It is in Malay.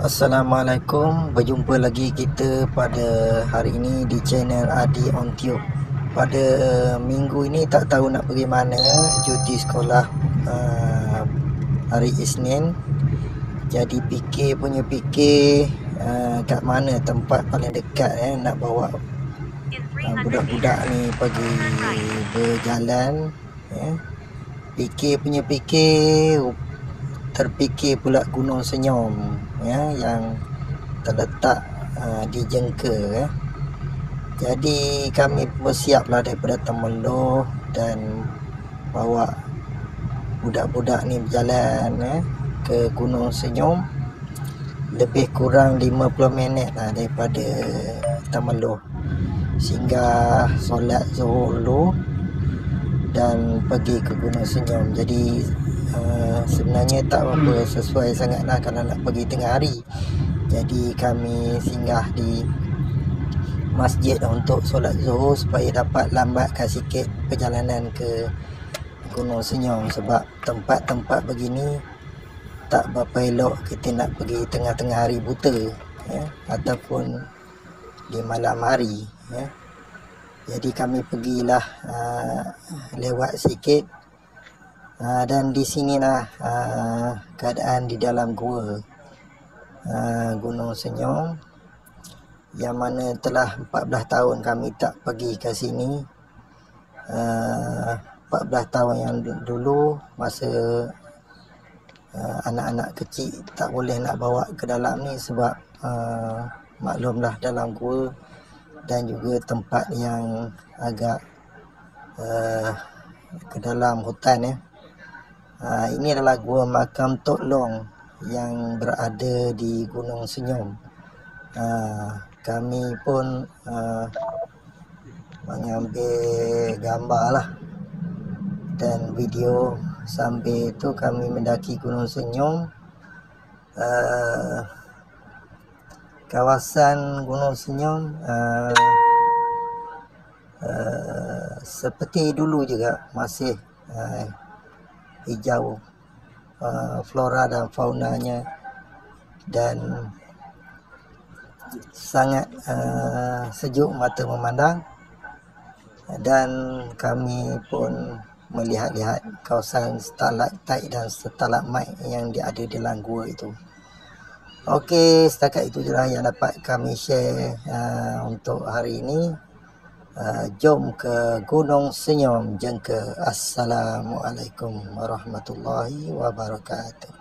Assalamualaikum, berjumpa lagi kita pada hari ini di channel Adi on Tube. Pada minggu ini tak tahu nak pergi mana, cuti sekolah hari Isnin. Jadi fikir kat mana tempat paling dekat nak bawa budak-budak ni pergi berjalan. Terfikir pula Gunung Senyum yang terletak di Jengka. Jadi kami bersiaplah daripada Temerloh dan bawa budak-budak ni berjalan ke Gunung Senyum. Lebih kurang 50 minit lah daripada Temerloh, sehingga solat Zuhur dulu dan pergi ke Gunung Senyum. Jadi sebenarnya tak apa sesuai sangatlah kalau nak pergi tengah hari. Jadi kami singgah di masjid untuk solat Zuhur supaya dapat lambatkan sikit perjalanan ke Gunung Senyum. Sebab tempat-tempat begini tak berapa elok kita nak pergi tengah-tengah hari buta ataupun di malam hari. Jadi kami pergilah lewat sikit. Dan di sinilah keadaan di dalam gua Gunung Senyum, yang mana telah 14 tahun kami tak pergi ke sini. 14 tahun yang dulu masa anak-anak kecil tak boleh nak bawa ke dalam ni sebab maklumlah dalam gua dan juga tempat yang agak ke dalam hutan. Ini adalah gua makam Tok Long yang berada di Gunung Senyum. Kami pun mengambil gambar lah dan video sambil itu kami mendaki Gunung Senyum. Kawasan Gunung Senyum seperti dulu juga masih hijau flora dan faunanya, dan sangat sejuk mata memandang. Dan kami pun melihat-lihat kawasan stalaktit dan stalagmit yang ada di dalam gua itu. Okey, setakat itu je lah yang dapat kami share untuk hari ini. Jom ke Gunung Senyum Jengka. Assalamualaikum warahmatullahi wabarakatuh.